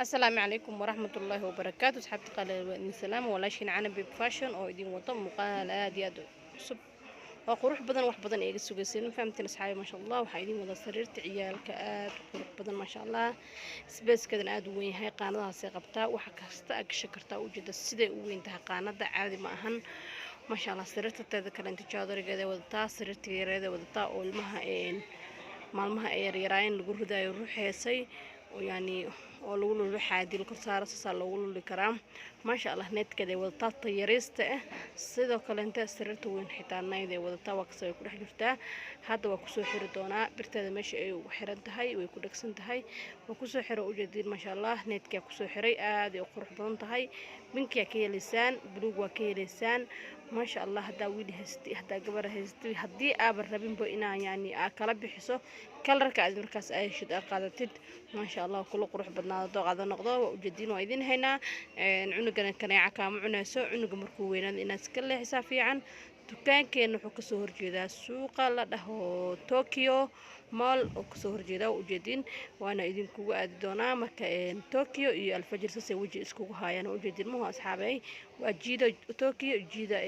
السلام عليكم ورحمة الله وبركاته. صحابتي قال السلام ولاشين عنا بيب فاشن oo idin wado muuqaal aad iyo aad cusub oo qurux badan wax badan eega sugaysan fahamteen asxaabi ma sha Allah waxa idin wada sariirta ciyaalka aad u qurux badan ma sha Allah space-kadan aad u weyn yahay qaanadahaas ay qabtaa waxa kasta aad gashan kartaa ujeeda siday u weyn tahay qaanada caadi ma ahan ma sha Allah sariirta teeda kale inta jaadarigeeda wadataa sariirta yareeda wadataa oo ilmaha maalmaha ay yaryaraan lagu ridayo ruuxeysay oo yani oo lagu lulu xaadil kor saara sa loogu luli karaa ma sha Allah needkeeda wadataa tayariista ah sidoo kale inta sariirta weyn xitaa nayda wadataa waa kasoo ku dhex jirtaa hadda waa ku soo xiri doonaa birteeda meesha ay ugu xiran tahay way ku dhagsan tahay waa ku soo xiro u jeedin ma sha Allah needka ku soo xiray aad ay qurux badan tahay binkiya ka yeelisaan buluug waa ka yeelisaan ما شاء الله هدا ويلي هستي هدا قبر هستي هدي أبر ربين بو إنا يعني أكلا بحسو كل ركعة مركز أي شد أقادتد ما شاء الله كل قروح بدنا ضاق هذا نقضة وجدين وأيدين هنا عنقنا كنا عكام عناسو عنق مركوين الناس كلها حسافي عن دكان كأنه حكسو هرجيدا سوق لا ده طوكيو مال وكسو هرجيدا وجدين وأنا إذن كوجا أدونا مكان طوكيو الفجر سوي وجه إسكوجا هاي أنا وجدين مو أصحابي وأجيدا طوكيو جيدا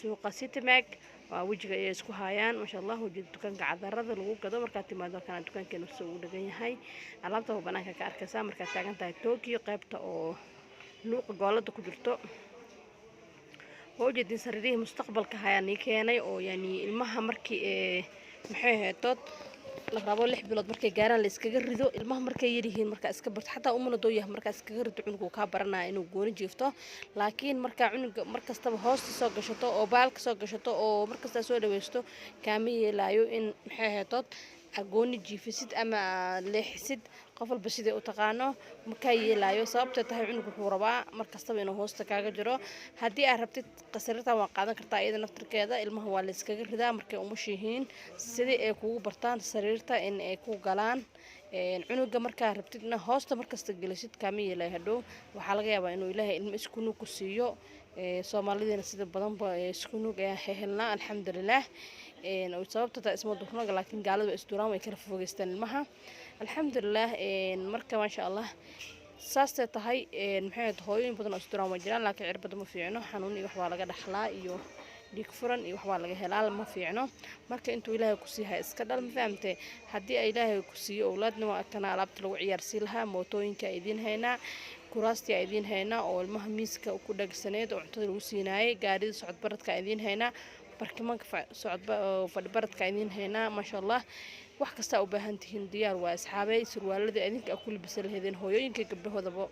سوق سيتي ماك وجهي إسكو هايان ما شاء الله وجد دكان عذرة لو كذا مركات ما ذا كان دكان كانوا سووا لجيه هاي علامته بناك كأركسا مركات تاجن تاي طوكيو قيبته أو لوق قالته كجرتو وجد سريره مستقبل كهاني كاني أو يعني المها مركي محيه توت لقرابو لح بلاد markay gaaraan la iskaga rido ilmaha markay yirihiin marka iska barto xataa umana dooyahay marka iskaga rido cunugu ka baranaa inuu gooni jiifto laakiin marka cunuga markastaba hoosta soo gashato oo baalka soo gashato oo markasta soo dhaweysto kaama yeelaayo in maxay heetood agooni jiifisid ama leexisid qof walba sidii u taqaano marka yeelaayo sababta tahay cunugu wuxuu rabaa markastaba inuu hoosta kaaga jiro haddii aad rabtid qasarita waa qaadan kartaa iyada naftirkeeda ilmaha waa la iskaga ridaa markay umushihiin sidii ay kugu bartaan sariirta in ay ku galaan cunuga markaa rabtidna hoosta markasta gelisid kaama yeelaayo hadhow waxaa laga yaabaa inuu ilaahay ilmo isku nuug ku siiyo Soomaalidina sida badanba isku nuug ay helnaa alxamdulillaah sababta taa isma duhnaga laakiin gaalada isturaan way kala fogeystaan ilmaha alxamdulillaah marka ma sha Allah saastay tahay maxay hooyooyin badan oo isturaan way jiraan laakiin cirbada ma fiicno xanuun iyo wax waa laga dhaxlaa iyo dhiig furan iyo wax waa laga helaa ma fiicno marka intuu ilaahay ku siihay iska dhal ma fahamtay haddii ay ilaahay ku siiyo awlaadna waa kana alaabta lagu ciyaarsiin lahaa mootooyinka idin haynaa kuraasti idin haynaa oo ilmaha miiska ku dhagsaneed oo cuntada lagu siinaayay gaarida socod baradka idin haynaa barkimanka socod fadhi baradka idin haynaa ma sha Allah wax kasta u baahan tihiin diyaar waa asxaabay surwaalada idinka ku libisay lahaydeen hooyooyinka gabdhahoodaba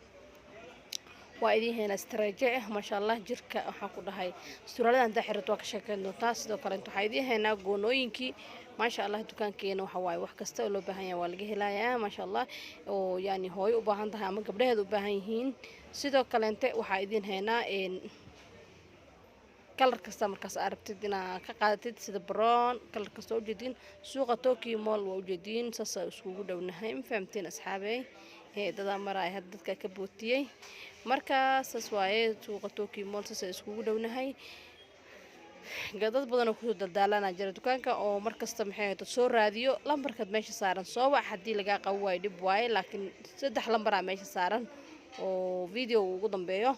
waa idin heena istaraje ma sha Allah jirka waxa ku dhahay suraalada inta xirto waa ka sheekeen doontaa sidoo kale inta waxa idin heena goonooyinkii ما شاء الله dukaankeena waxa waay wax kasta oo loo baahan yahay waa laga helayaa ma sha Allah oo yani hooyo u baahan tahay ama gabdhaheedu u baahan yihiin sidoo kale inta waxa idin heena kalar kasta markaas aragtid inaa ka qaadatid sida brown kalar kasta oo jeedin suuqa Tokyo Mall waa u jeedin saas iskugu dhawnahay ma fahamteen asxaabay dada maray had dadka ka bootiyay marka saas waaye suuqa Tokyo Mall saas iskugu dhawnahay gadad badan oo ku daldalana jira dukaanka oo markasta maxay ahayd soo raadiyo lambarkad meesha saaran soo wax hadii laga qaw way dib waay laakiin saddex lambar meesha saaran oo video ugu dambeeyo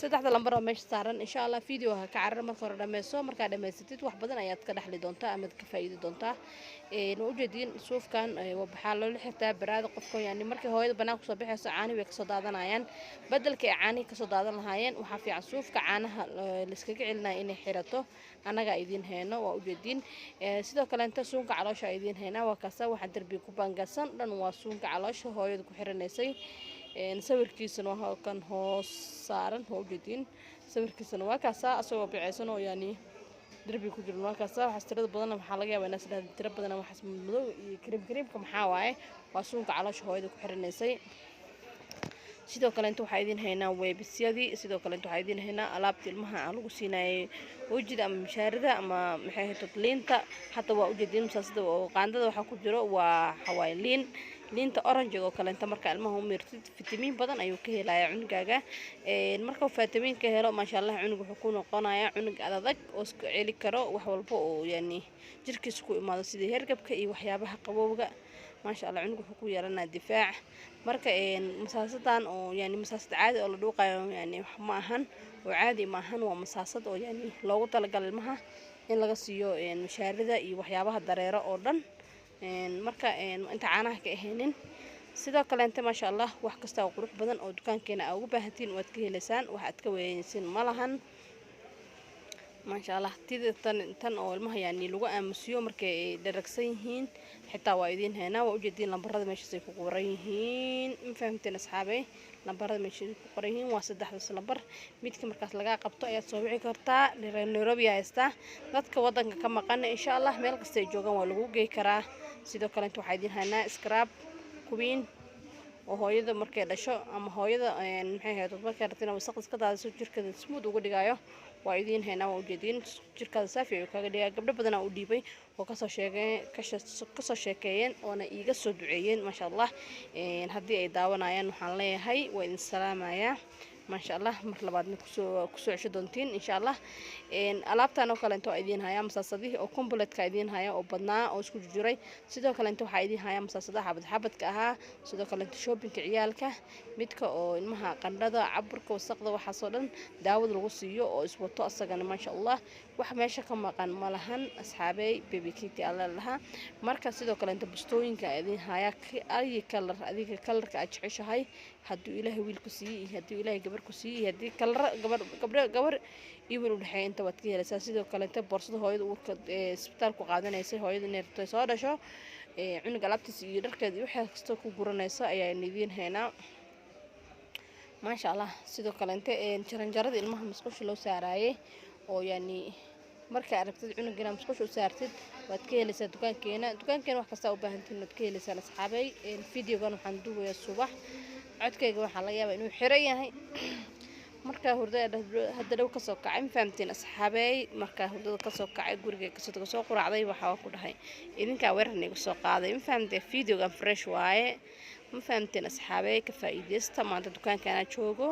saddexda lambar meesha saaran insha Allah video ka carar marka hore dhameeso marka dhameysatid wax badan ayaad ka dhaxli doontaa ama ka faa'iido doontaa u jeedin suufkan waxa loo xirtaa baraada qofka yani markii hooyada banaanka soo bixayso caani way ka soo daadanayaan badalka caani ka soo daadan lahaayeen waxa fiican suufka caanaha la iskaga celinaa inay xirato anaga idin heeno waa u jeedin sidoo kale inta suunka caloosha idin heena waa kaasa waxa darbi ku bangasan dhan waa suunka caloosha hooyada ku xiranaysay sawirkiisana waa kan hoos saaran oo jeedin sawirkiisana waa kaasa asoo bixaysan oo yani darbi ku jiro waa kaasa waxa tirada badan waxa laga yaabaa inaad saddex tiro badan waxa madow iyo kareemka maxaa waaye waa suunka caloosha hooyada ku xiranaysay sidoo kale inta waxa idin haynaa weebisyadii sidoo kale inta waxa idin haynaa alaabta ilmaha aan lagu siinaayay wajida ama mishaarida ama maxay ahayd liinta hatta waa u jeedin masaasada oo qaandada waxa ku jiro waa xawaay liinta orange oo kale inta marka ilmaha u meertid fitamiin badan ayuu ka helayaa cunugaaga marka uu fitamiin ka helo ma sha Allah cunugu wuxuu ku noqonayaa cunug adag oo isku celi karo wax walba oo yani jirkiisa ku imaado sida hergabka iyo waxyaabaha qabowga maasha allah cunuga wuxuu ku yeelanaa difaac marka masaasadan oo yani masaasad caadi oo la dhuuqayo yani ma ahan oo caadi ma ahan waa masaasad oo yani loogu talagalay ilmaha in laga siiyo mashaarida iyo waxyaabaha dareero oo dhan marka inta caanaha ka ahaynin sidoo kale inta maasha allah wax kasta oo qurux badan oo dukaankeena aad ugu baahantiin waad ka helaysaan wax aad ka weynaysin ma lahan maasha allah tan oo ilmaha yani lagu aamusiyo markay ay dharagsan yihiin xitaa waa idiin haynaa waa ujeediin lambarada meeshaas ay ku qoran yihiin ma fahamteen asxaabey lambarada meesha ay ku qoran yihiin waa 3daas lambar midka markaas laga qabto ayaad soo wici kartaa Nairobi haystaa dadka wadanka ka maqan insha allah meel kasta ay joogaan waa lagu geey karaa sidoo kale inta waxaa idiin haynaa scrub kubiin oo hooyada markay dhasho ama hooyada maxay ahayd markay rabtana wasaq iska daadiso jirkeeda smooth uga dhigayo waa idiin haynaa waa ujeediin jirkaada saafi ayuu kaga dhigaa gabdho badan oo u dhiibay oo kasoo sheekeeyeen oona iiga soo duceeyeen maasha allah haddii ay daawanayaan waxaan leeyahay waa idin salaamayaa maasha allah mar labaad mid kusoo cesho doontiin insha allah alaabtan oo kale inta idiin hayaa masaasadihii oo completka idiin haya oo badnaa oo isku jiray sidoo kale inta waxaa idiin hayaa masaasadaha xabadka ahaa sidoo kale inta shoppingka ciyaalka midka oo ilmaha qandhada caburka wasaqda waxaasoo dhan daawad lagu siiyo oo iswato asagana maasha allah wax meesha ka maqan ma lahan asxaabey baby kitty alla lahaa marka sidoo kale inta bustooyinka idiin hayaa ay kalar adiga kalarka aad jeceshahay hadduu ilaahay wiil ku siiyey hadduu ilaahay gabar ku siiyey haddii kalar gabar iyo wiil u dhaxeeya inta waad ka helaysaa sidoo kale inta boorsada hooyada uurka isbitaalku qaadanaysay hooyada inay rabto soo dhasho cunuga alaabtiisa iyo dharkeeda iyo waxa kasta ku guranaysa ayaa idiin haynaa maasha allah sidoo kale inta jaranjarada ilmaha musqusha loo saarayay oo yani marka aragtid cunugina musqusha u saartid waad ka helaysaa dukaankeena wax kasta u baahantiin waad ka helaysaa asxaabay videogan waxaan duubayaa subax codkayga waxaa laga yaabaa inuu xiran yahay markaa hurdada hadda dhow kasoo kacay ma fahamteen asxaabey markaa hurdada kasoo kacay guriga kasoo quraacday waxaa ku dhahay idinkaa weerar igu soo qaaday ma fahamteen videogan fresh waaye ma fahamteen asxaabey ka faa'iideysta maanta dukaankaana joogo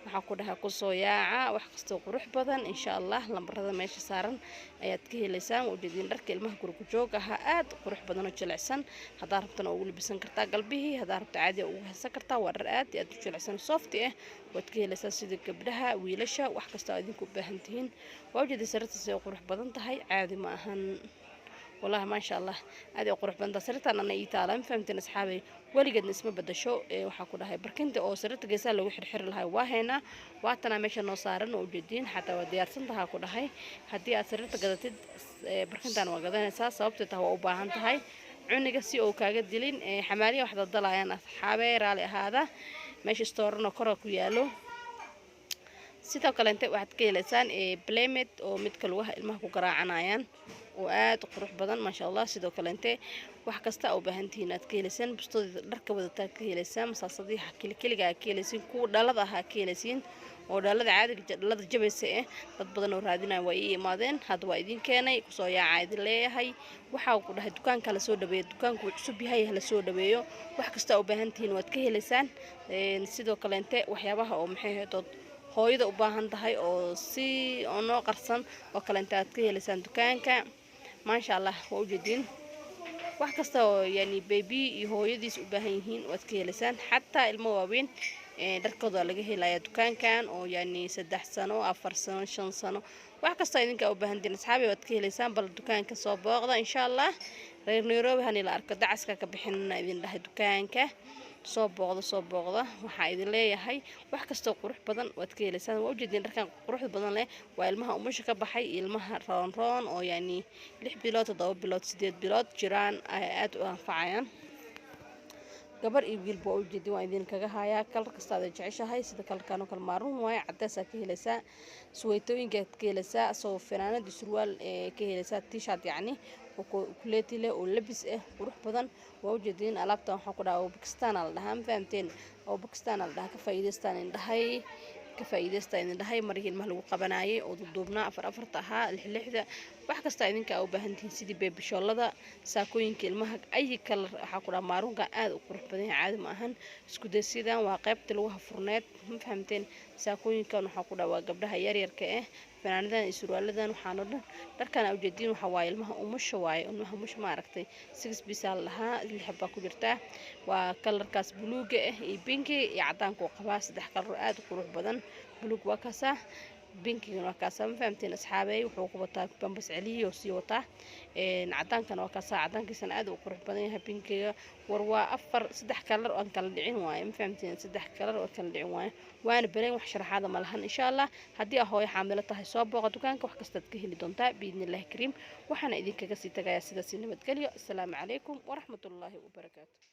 waxaa ku dhahay kusoo yaaca wax kasta qurux badan insha allah lambarada meesha saaran ayaad ka helaysaan ujeedin dharka ilmaha guriga joog aha aad qurux badan oo jilicsan hadaa rabtana ugu libisan kartaa galbihii hadaa rabto caadi ugu haysan kartaa waa dhar aad u jilicsan soft ah waad ka helaysaa sida gabdhaha wiilasha wax kasta oo idinku u baahan tihiin waa ujeedin sarartiisa ay qurux badan tahay caadi ma ahan والله ما شاء الله هذه قرح بنت سرتنا أنا إيطاليا فهمت أصحابي ولقد نسمة بدأ شو وحكوا هاي بركنت أو سرت جسال لو يحر لها وهنا واتنا ماشي نصارن وجدين حتى وديار سنتها كل هاي هدي أسرت قدرت بركنت أنا وقدرنا أساس صوبت تهوا وباهنت هاي عنق سي أو كاجد دلين حمالية واحدة ضلها أنا أصحابي رالي هذا ماشي ستورنا كرة كيالو sidoo kale inta waxaad ka helaysaan playmat oo mid kale wax ilmaha ku garaacanayaan oo aad qurux badan ma sha Allah sidoo kale inta wax kasta oo baahantiin aad ka helaysaan bustooda dharka wadata ka helaysaan masaasadii kaliga ka helaysaan ku dhalada ha ka helaysaan oo dhalada caadiga dhalada jabaysa dad badan oo raadinaya way imaadeen hadda waa idin keenay ku soo yaacay idin leeyahay waxa uu ku dhahay dukaanka la soo dhabeeyo dukaanku cusub yahay la soo dhabeeyo wax kasta oo baahantiin waad ka helaysaan sidoo kale inta waxyaabaha oo maxay heedood hooyada u baahan tahay oo si oo noo qarsan oo kale inta aad ka helaysaan dukaanka ma sha Allah waa ujeedin wax kasta oo yani baby iyo hooyadiis u baahan yihiin waad ka helaysaan xataa ilmo waaweyn dharkooda laga helayaa dukaankan oo yani 3 sano 4 sano 5 sano wax kasta idinka u baahan diin asxaabi waad ka helaysaan bal dukaanka soo booqda insha Allah reer Nairobi hani la arko dacaska ka bixinna idin dhahay dukaanka soo booqda waxa idin leeyahay wax kasta qurux badan waad ka helaysaan waa ujeedin dharkan qurux badan leh waa ilmaha umusha ka baxay ilmaha roon oo yani 6 bilood 7 bilood 8 bilood jiraan aad u anfacayaan gabar iyo wiil baa ujeedin waa idin kaga hayaa kalar kasta aad jeceshahay sida kalarkan oo kala maarun way cadays ka helaysaa suwaytooyinka ka helaysaa soo fanaanad surwaal ka helaysaa t-shirt yani kuleeti leh oo labis qurux badan waa ujeedin alaabtan waxa ku dhaw Pakistan la dhahan fahamteen oo Pakistan la dhaha ka faa'iideystaan indhahay markii ilmaha lagu qabanayay oo duubna afar ahaa lixda wax kasta idinka u baahan tihiin sidii baby shoolada saakooyinka ilmaha ay kala waxa ku dhaw maarunka aad u qurux badan caadi ma ahan isku daysidan waa qaybta lagu hafurneed ma fahamteen saakooyinkan waxa ku dhaw gabdhaha yar yarka fanaanadan iyo surwaaladan waxaan oo dhan dharkan aad ujeediin waxa waaye ilmaha umusha waaye ilmaha umusha ma aragtay 6 piece lahaa lix xabba ku jirta waa kalarkaas buluuga ah iyo pinki iyo cadaanka oo qabaa saddex kalar aad u qurux badan buluug waa kaasa بينكي وكاسة ما فهمتين أصحابي وحقوق وطا بمبس عليه وسيوطا عدان كان وكاسة عدان كيسان عاد وقرح بدنيها بينكي وروا أفر سدح كلر وأن كان دعين واي ما فهمتين سدح كلر وأن كان دعين واي وأنا بني وحشرح هذا ملهن إن شاء الله هدي أهوي حاملتها صوب وقتكان كوحكستك هلي دونتا بإذن الله كريم وحنا إذا كجسي تجايا سيدا سينما تقلي السلام عليكم ورحمة الله وبركاته.